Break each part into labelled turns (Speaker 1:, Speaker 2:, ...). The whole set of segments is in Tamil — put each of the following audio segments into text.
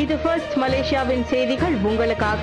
Speaker 1: இது ஃபர்ஸ்ட் மலேசியாவின் செய்திகள் உங்களுக்காக.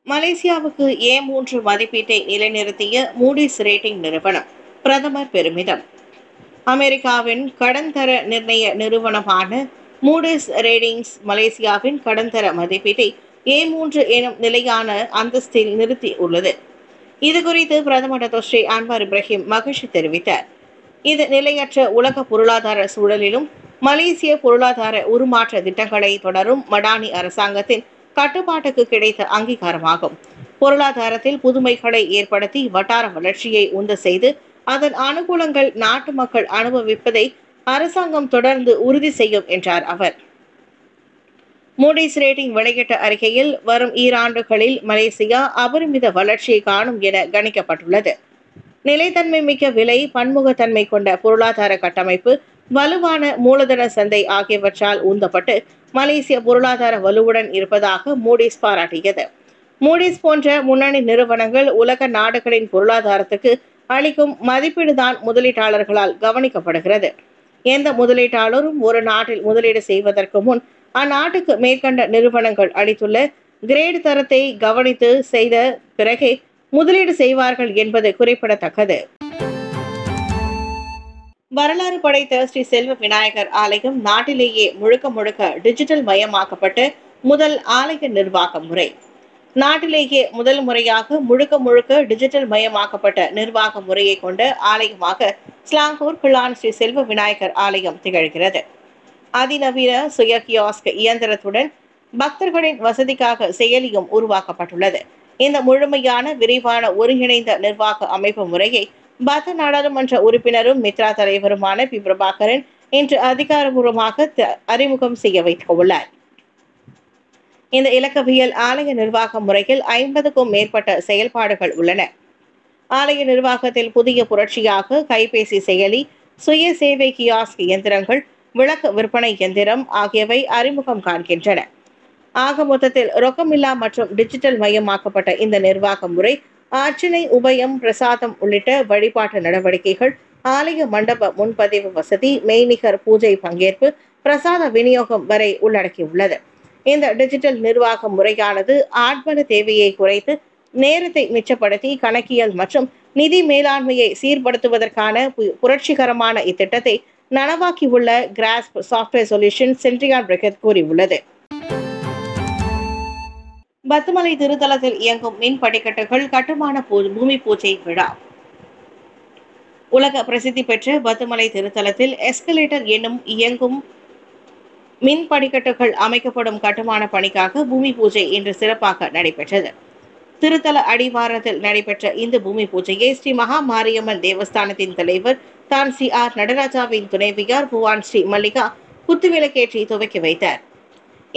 Speaker 2: மலேசியாவுக்கு A3 மதிப்பீட்டை நிலைநிறுத்திய மூடிஸ் ரேட்டிங் நிறுவனம் பிரதமர் பெருமிதம். அமெரிக்காவின் கடன் தர நிர்ணய நிறுவனமான மூடிஸ் ரேட்டிங்ஸ் மலேசியாவின் கடன் தர மதிப்பீட்டை A3 எனும் நிலையான அந்தஸ்தில் நிறுத்தி உள்ளது. இதுகுறித்து பிரதமர் டாக்டர் ஸ்ரீ அன்வார் இப்ராஹிம் மகிழ்ச்சி தெரிவித்தார். இது நிலையற்ற உலக பொருளாதார சூழலிலும் மலேசிய பொருளாதார உருமாற்ற திட்டங்களை தொடரும் மடானி அரசாங்கத்தின் கட்டுப்பாட்டுக்கு கிடைத்த அங்கீகாரமாகும். பொருளாதாரத்தில் புதுமைகளை ஏற்படுத்தி வட்டார வளர்ச்சியை உந்த செய்து அதன் அனுகூலங்கள் நாட்டு மக்கள் அனுபவிப்பதை அரசாங்கம் தொடர்ந்து உறுதி செய்யும் என்றார் அவர். மூடிஸ் ரேட்டிங் வெளியிட்ட அறிக்கையில் வரும் ஈராண்டுகளில் மலேசியா அபரிமித வளர்ச்சியை காணும் என கணிக்கப்பட்டுள்ளது. நிலைத்தன்மை மிக்க விலை, பன்முகத்தன்மை கொண்ட பொருளாதார கட்டமைப்பு, வலுவான மூலதன சந்தை ஆகியவற்றால் உந்தப்பட்டு மலேசிய பொருளாதார வலுவுடன் இருப்பதாக மூடிஸ் பாராட்டியது. மூடிஸ் போன்ற முன்னணி நிறுவனங்கள் உலக நாடுகளின் பொருளாதாரத்துக்கு அளிக்கும் மதிப்பீடுதான் முதலீட்டாளர்களால் கவனிக்கப்படுகிறது. எந்த முதலீட்டாளரும் ஒரு நாட்டில் முதலீடு செய்வதற்கு முன் அந்நாட்டுக்கு மேற்கண்ட நிறுவனங்கள் அளித்துள்ள கிரேடு தரத்தை கவனித்து செய்த பிறகே முதலீடு செய்வார்கள் என்பது குறிப்பிடத்தக்கது. வரலாறு படைத்த ஸ்ரீ செல்வ விநாயகர் ஆலயம் நாட்டிலேயே முழுக்க டிஜிட்டல் மயமாக்கப்பட்ட முதல் ஆலய நிர்வாக முறை. நாட்டிலேயே முதல் முறையாக முழுக்க டிஜிட்டல் மயமாக்கப்பட்ட நிர்வாக முறையை கொண்ட ஆலயமாக ஸ்லாங்கூர் கிளான் ஸ்ரீ செல்வ விநாயகர் ஆலயம் திகழ்கிறது. அதிநவீன சுய கியாஸ்க் இயந்திரத்துடன் பக்தர்களின் வசதிக்காக செயலியும் உருவாக்கப்பட்டுள்ளது. இந்த முழுமையான விரிவான ஒருங்கிணைந்த நிர்வாக அமைப்பு முறையை பத்த நாடாளுமன்ற உறுப்பினரும் மித்ரா தலைவருமான பி பிரபாகரன் இன்று அதிகாரபூர்வமாக அறிமுகம் செய்ய வைத்துள்ளார். இந்த இலக்கவியல் ஆலய நிர்வாக முறையில் 50க்கும் மேற்பட்ட செயல்பாடுகள் உள்ளன. ஆலய நிர்வாகத்தில் புதிய புரட்சியாக கைபேசி செயலி, சுய சேவை கியாஸ்க் இயந்திரங்கள், விளக்கு விற்பனை எந்திரம் ஆகியவை அறிமுகம் காண்கின்றன. ஆக மொத்தத்தில் ரொக்கமில்லா மற்றும் டிஜிட்டல் மயமாக்கப்பட்ட இந்த நிர்வாக முறை அர்ச்சனை, உபயம், பிரசாதம் உள்ளிட்ட வழிபாட்டு நடவடிக்கைகள், ஆலய மண்டப முன்பதிவு வசதி, மெய்நிகர் பூஜை பங்கேற்பு, பிரசாத விநியோகம் வரை உள்ளடக்கியுள்ளது. இந்த டிஜிட்டல் நிர்வாக முறையானது ஆட்பல தேவையை குறைத்து நேரத்தை மிச்சப்படுத்தி கணக்கியல் மற்றும் நிதி மேலாண்மையை சீர்படுத்துவதற்கான புரட்சிகரமான இத்திட்டத்தை நனவாக்கியுள்ள கிராஸ்ப் சாஃப்ட்வேர் சொல்யூஷன் சென்ட்ரியான் பிரிகத் கூறியுள்ளது. பத்துமலை திருத்தலத்தில் இயங்கும் மின் படிக்கட்டுகள் கட்டுமான பூமி பூஜை விழா. உலக பிரசித்தி பெற்ற பத்துமலை திருத்தலத்தில் எஸ்கலேட்டர் என்னும் இயங்கும் மின் படிக்கட்டுகள் அமைக்கப்படும் கட்டுமான பணிக்காக பூமி பூஜை இன்று சிறப்பாக நடைபெற்றது. திருத்தல அடிவாரத்தில் நடைபெற்ற இந்த பூமி பூஜையை ஸ்ரீ மகா மாரியம்மன் தேவஸ்தானத்தின் தலைவர் தான் ஸ்ரீ ஆர் நடராஜாவின் துணைவியார் புவான் ஸ்ரீ மல்லிகா குத்துவிளக்கேற்றி துவக்கி வைத்தார்.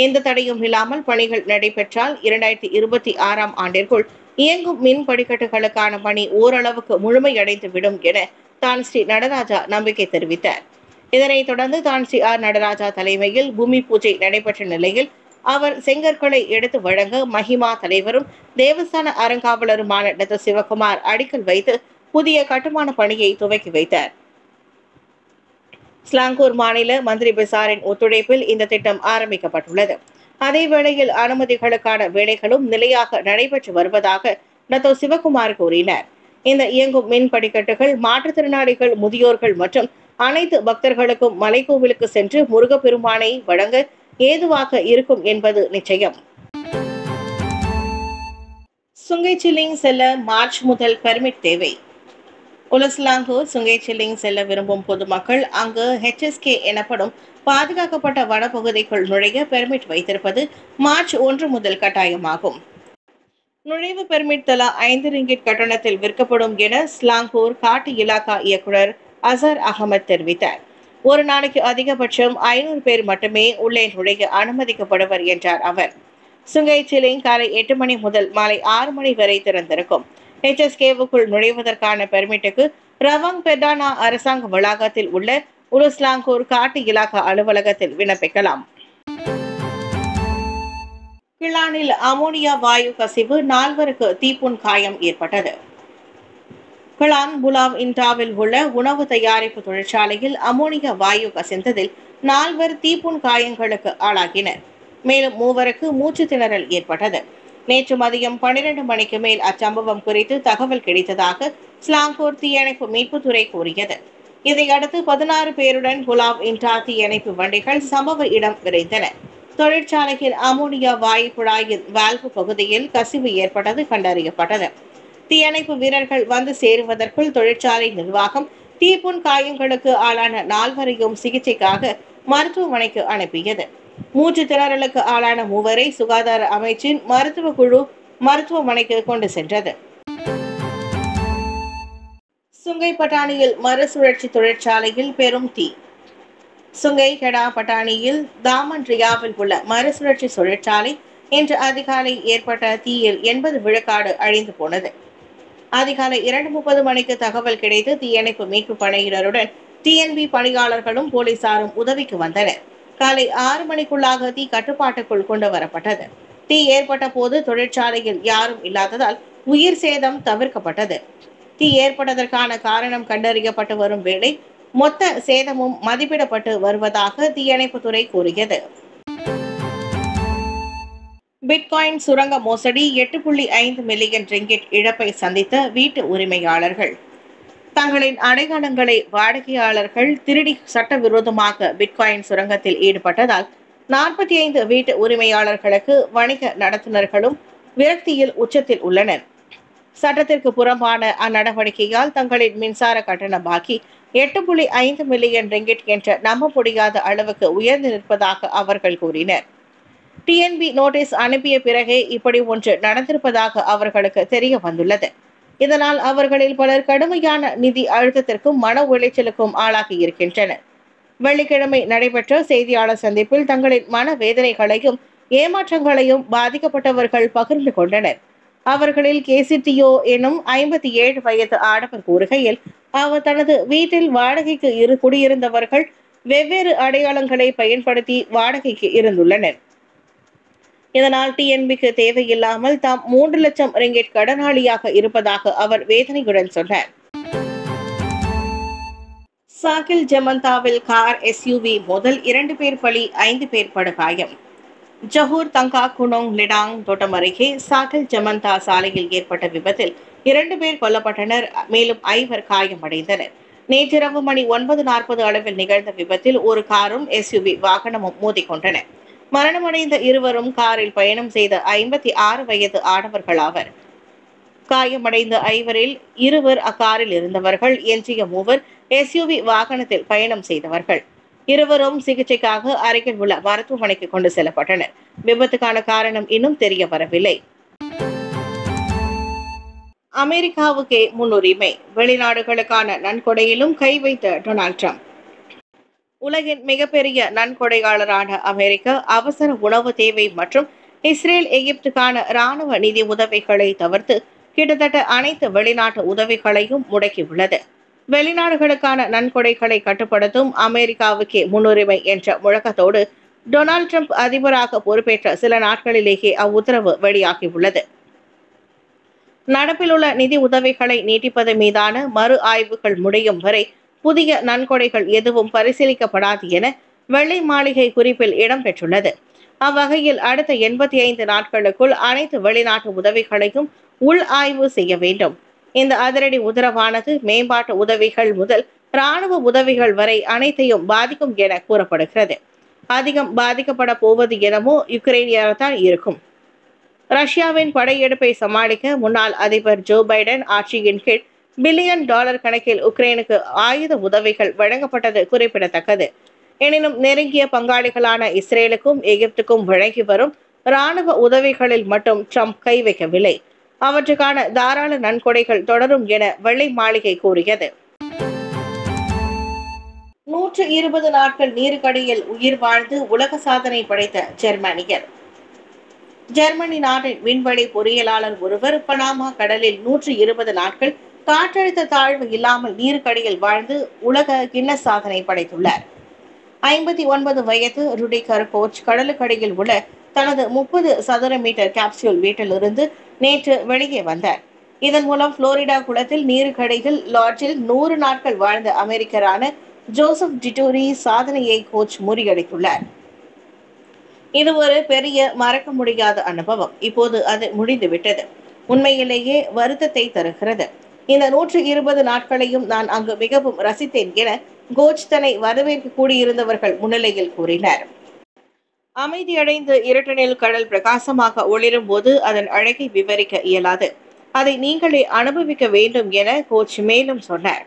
Speaker 2: எந்த தடையும் இல்லாமல் பணிகள் நடைபெற்றால் 2026ஆம் ஆண்டிற்குள் இயங்கும் மின் படிக்கட்டுகளுக்கான பணி ஓரளவுக்கு முழுமையடைந்துவிடும் என தான் ஸ்ரீ நடராஜா நம்பிக்கை தெரிவித்தார். இதனைத் தொடர்ந்து தான் ஸ்ரீ ஆர் நடராஜா தலைமையில் பூமி பூஜை நடைபெற்ற நிலையில் அவர் செங்கற்களை எடுத்து வழங்க மஹிமா தலைவரும் தேவஸ்தான அறங்காவலருமான டாக்டர் சிவகுமார் அடிக்கல் வைத்து புதிய கட்டுமான பணியை துவக்கி வைத்தார். ஸ்லாங்கூர் மாநில மந்திரி பிசாரின் ஒத்துழைப்பில் இந்த திட்டம் ஆரம்பிக்கப்பட்டுள்ளது. அதே வேளையில் அனுமதிகளுக்கான வேலைகளும் நிலையாக நடைபெற்று வருவதாக டாக்டர் சிவகுமார் கூறினார். இந்த இயங்கும் மின் படிக்கட்டுகள் மாற்றுத்திறனாளிகள், முதியோர்கள் மற்றும் அனைத்து பக்தர்களுக்கும் மலைக்கோவிலுக்கு சென்று முருகப்பெருமானை வழங்க ஏதுவாக இருக்கும் என்பது நிச்சயம். சுங்கை சில்லிங் செல்ல மார்ச் முதல் பெர்மிட் தேவை. உலஸ்லாங்கூர் சுங்கை சில்லிங் செல்ல விரும்பும் பொதுமக்கள் அங்கு HSK எனப்படும் பாதுகாக்கப்பட்ட வனப்பகுதிக்குள் நுழைய பெர்மிட் வைத்திருப்பது மார்ச் 1 முதல் கட்டாயமாகும். நுழைவு பெர்மிட் தலா 5 ரிங்கிட் கட்டணத்தில் விற்கப்படும் என ஸ்லாங்கூர் காட்டு இலாக்கா இயக்குனர் அசர் அகமது தெரிவித்தார். ஒரு நாளைக்கு அதிகபட்சம் 500 பேர் மட்டுமே உள்ளே நுழைய அனுமதிக்கப்படுவர் என்றார் அவர். சுங்கை சில்லிங் காலை 8 மணி முதல் மாலை 6 மணி வரை திறந்திருக்கும். HSKவுக்குள் நுழைவதற்கான பெர்மிட்டுக்கு ரவாங் பெர்டானா அரசாங்க வளாகத்தில் உள்ள உலுஸ்லாங்கூர் காட்டு இலாக்கா அலுவலகத்தில் விண்ணப்பிக்கலாம். கிளானில் அமோனியா வாயு கசிவு 4 தீப்புண் காயம் ஏற்பட்டது. கலான் புலாவ் இன்டாவில் உள்ள உணவு தயாரிப்பு தொழிற்சாலையில் அமோனியா வாயு கசிந்ததில் 4 தீப்புண் காயங்களுக்கு ஆளாகினர். மேலும் 3 மூச்சு திணறல் ஏற்பட்டது. நேற்று மதியம் 12 மணிக்கு மேல் அச்சம்பவம் குறித்து தகவல் கிடைத்ததாக ஸ்லாங்கூர் தீயணைப்பு மீட்புத்துறை கூறியது. இதையடுத்து 16 பேருடன் புலாவ் இன்டா தீயணைப்பு வண்டிகள் சம்பவ இடம் விரைந்தன. தொழிற்சாலையில் அமோனியா வாயு குழாயின் வால்வு பகுதியில் கசிவு ஏற்பட்டது கண்டறியப்பட்டது. தீயணைப்பு வீரர்கள் வந்து சேருவதற்குள் தொழிற்சாலை நிர்வாகம் தீப்புண் காயங்களுக்கு ஆளான 4 சிகிச்சைக்காக மருத்துவமனைக்கு அனுப்பியது. மூச்சு திணறலுக்கு ஆளான 3 சுகாதார அமைச்சின் மருத்துவ குழு மருத்துவமனைக்கு கொண்டு சென்றது. சுங்கை பட்டாணியில் மறுசுழற்சி தொழிற்சாலையில் பெரும் தீ. சுங்கை கெடா பட்டாணியில் தாமன்ரியாவில் உள்ள மறுசுழற்சி தொழிற்சாலை இன்று அதிகாலை ஏற்பட்ட தீயில் 80 விழுக்காடு அழிந்து போனது. அதிகாலை 2:30 மணிக்கு தகவல் கிடைத்து தீயணைப்பு மீட்பு படையினருடன் டிஎன்பி பணியாளர்களும் போலீசாரும் உதவிக்கு வந்தனர். காலை 6 மணிக்குள்ளாக தீ கட்டுப்பாட்டுக்குள் கொண்டு வரப்பட்டது. தீ ஏற்பட்ட போது தொழிற்சாலையில் யாரும் இல்லாததால் உயிர் சேதம் தவிர்க்கப்பட்டது. தீ ஏற்பட்டதற்கான காரணம் கண்டறியப்பட்டு வரும் வேளை மொத்த சேதமும் மதிப்பிடப்பட்டு வருவதாக தீயணைப்புத்துறை கூறியது. பிட்காயின் சுரங்க மோசடி 8.5 மில்லியன் ரிங்கிட் இழப்பை சந்தித்த வீட்டு உரிமையாளர்கள். தங்களின் அடையாளங்களை வாடிக்கையாளர்கள் திருடி சட்டவிரோதமாக பிட்காயின் சுரங்கத்தில் ஈடுபட்டதால் 45 வீட்டு உரிமையாளர்களுக்கு வணிக நடத்துனர்களும் விரக்தியில் உச்சத்தில் உள்ளனர். சட்டத்திற்கு புறம்பான அந்நடவடிக்கையால் தங்களின் மின்சார கட்டண பாக்கி 8.5 மில்லியன் ரிங்கிட் என்ற நம்ப முடியாத அளவுக்கு உயர்ந்து நிற்பதாக அவர்கள் கூறினர். டிஎன்பி நோட்டீஸ் அனுப்பிய பிறகே இப்படி ஒன்று நடந்திருப்பதாக அவர்களுக்கு தெரிய வந்துள்ளது. இதனால் அவர்களில் பலர் கடுமையான நிதி அழுத்தத்திற்கும் மன உளைச்சலுக்கும் ஆளாகி இருக்கின்றனர். வெள்ளிக்கிழமை நடைபெற்ற செய்தியாளர் சந்திப்பில் தங்களின் மன வேதனைகளையும் ஏமாற்றங்களையும் பாதிக்கப்பட்டவர்கள் பகிர்ந்து கொண்டனர். அவர்களில் கேசிடியோ எனும் 57 வயது ஆடவர் கூறுகையில், அவர் தனது வீட்டில் வாடகைக்கு குடியிருந்தவர்கள் வெவ்வேறு அடையாளங்களை பயன்படுத்தி வாடகைக்கு இருந்துள்ளனர். இதனால் டிஎன்பிக்கு தேவையில்லாமல் தாம் 3 லட்சம் ரிங்கிட் கடனாளியாக இருப்பதாக அவர் வேதனையுடன் சொன்னார். சாகில் ஜமந்தாவில் கார் எஸ்யூவி மோதல் 2 பேர் பலி 5 பேர் படுகாயம். ஜஹூர் தங்கா குனோங் லிடாங் தோட்டம் அருகே சாகில் ஜமந்தா சாலையில் ஏற்பட்ட விபத்தில் 2 பேர் கொல்லப்பட்டனர். மேலும் 5 காயமடைந்தனர். நேற்றிரவு மணி 9:40 அளவில் நிகழ்ந்த விபத்தில் ஒரு காரும் எஸ்யூவி வாகனமும் மோதிக்கொண்டன. மரணமடைந்த இருவரும் காரில் பயணம் செய்த 56 வயது ஆடவர்கள் ஆவர். காயமடைந்த 5 இருவர் அக்காரில் இருந்தவர்கள். எஞ்சிய 3 எஸ்யூவி வாகனத்தில் பயணம் செய்தவர்கள். இருவரும் சிகிச்சைக்காக அருகில் உள்ள மருத்துவமனைக்கு கொண்டு செல்லப்பட்டனர். விபத்துக்கான காரணம் இன்னும் தெரிய வரவில்லை. அமெரிக்காவுக்கே முன்னுரிமை. வெளிநாடுகளுக்கான நன்கொடையிலும் கை வைத்த டொனால்ட் ட்ரம்ப். உலகின் மிகப்பெரிய நன்கொடையாளரான அமெரிக்கா அவசர உணவு தேவை மற்றும் இஸ்ரேல் எகிப்துக்கான இராணுவ நிதி உதவிகளை தவிர்த்து கிட்டத்தட்ட அனைத்து வெளிநாட்டு உதவிகளையும் முடக்கியுள்ளது. வெளிநாடுகளுக்கான நன்கொடைகளை கட்டுப்படுத்தும் அமெரிக்காவுக்கே முன்னுரிமை என்ற முழக்கத்தோடு டொனால்ட் ட்ரம்ப் அதிபராக பொறுப்பேற்ற சில நாட்களிலேயே அவ்வுத்தரவு வெளியாகியுள்ளது. நடப்பில் உள்ள நிதி உதவிகளை நீட்டிப்பது மீதான மறு ஆய்வுகள் முடியும் வரை புதிய நன்கொடைகள் எதுவும் பரிசீலிக்கப்படாது என வெள்ளை மாளிகை குறிப்பில் இடம்பெற்றுள்ளது. அவ்வகையில் அடுத்த 85 நாட்களுக்குள் அனைத்து வெளிநாட்டு உதவிகளையும் உள் ஆய்வு செய்ய வேண்டும். இந்த அதிரடி உத்தரவானது மேம்பாட்டு உதவிகள் முதல் இராணுவ உதவிகள் வரை அனைத்தையும் பாதிக்கும் என கூறப்படுகிறது. அதிகம் பாதிக்கப்பட போவது எனமோ யுக்ரைனியர்தான் இருக்கும். ரஷ்யாவின் படையெடுப்பை சமாளிக்க முன்னாள் அதிபர் ஜோ பைடன் ஆட்சியின் கீழ் $1 பில்லியன் கணக்கில் உக்ரைனுக்கு ஆயுத உதவிகள் வழங்கப்பட்டது குறிப்பிடத்தக்கது. எனினும் நெருங்கிய பங்காளிகளான இஸ்ரேலுக்கும் எகிப்துக்கும் வழங்கி வரும் இராணுவ உதவிகளில் மட்டும் ட்ரம்ப் கை வைக்கவில்லை. அவற்றுக்கான தாராள நன்கொடைகள் தொடரும் என வெள்ளை மாளிகை கூறியது. 120 நாட்கள் நீருக்கடியில் உயிர் வாழ்ந்து உலக சாதனை படைத்த ஜெர்மனியர். ஜெர்மனி நாட்டின் விண்வெளி பொறியியலாளர் ஒருவர் பனாமா கடலில் 120 நாட்கள் காற்றழுத்த தாழ்வு இல்லாமல் நீருக்கடியில் வாழ்ந்து உலக கின்னஸ் சாதனை படைத்துள்ளார். 59 வயது ருடிகர் கோச் கடலுக்கடியில் உள்ள தனது 30 சதுர மீட்டர் கேப்சூல் வீட்டிலிருந்து நேற்று வெளியே வந்தார். இதன் மூலம் புளோரிடா குளத்தில் நீருக்கடியில் லாட்ஜில் 100 நாட்கள் வாழ்ந்த அமெரிக்கரான ஜோசப் டிட்டூரி சாதனையை கோச் முறியடித்துள்ளார். இது ஒரு பெரிய மறக்க முடியாத அனுபவம். இப்போது அது முடிந்துவிட்டது. உண்மையிலேயே வருத்தத்தை தருகிறது. இந்த 120 நாட்களையும் நான் அங்கு மிகவும் ரசித்தேன் என கோச் தன்னை வரவேற்க கூடியிருந்தவர்கள் முன்னிலையில் கூறினார். அமைதியடைந்து இருட்டனில் கடல் பிரகாசமாக ஒளிரும் போது அதன் அழகை விவரிக்க இயலாது. அதை நீங்களே அனுபவிக்க வேண்டும் என கோச் மேலும் சொன்னார்.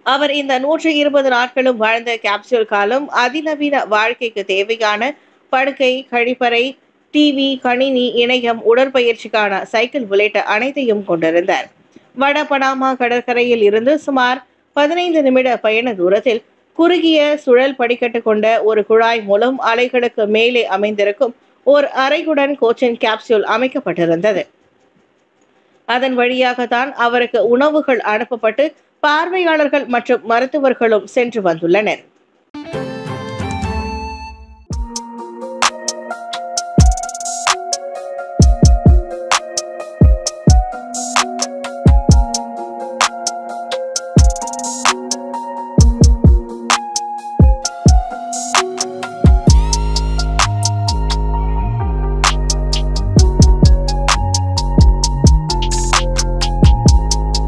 Speaker 2: அவர் இந்த 120 நாட்களும் வாழ்ந்த கேப்சூல் காலம் அதிநவீன வாழ்க்கைக்கு தேவையான படுக்கை, கழிப்பறை, டிவி, கணினி, இணையம், உடற்பயிற்சிக்கான சைக்கிள் உள்ளிட்ட அனைத்தையும் கொண்டிருந்தார். வட பனாமா கடற்கரையில் இருந்து சுமார் 15 நிமிட பயண தூரத்தில் குறுகிய சுழல் படிக்கட்டு கொண்ட ஒரு குழாய் மூலம் அலைகளுக்கு மேலே அமைந்திருக்கும் ஓர் அறையுடன் கோச்சின் கேப்சூல் அமைக்கப்பட்டிருந்தது. அதன் வழியாகத்தான் அவருக்கு உணவுகள் அனுப்பப்பட்டு பார்வையாளர்கள் மற்றும் மருத்துவர்களும் சென்று வந்துள்ளனர்.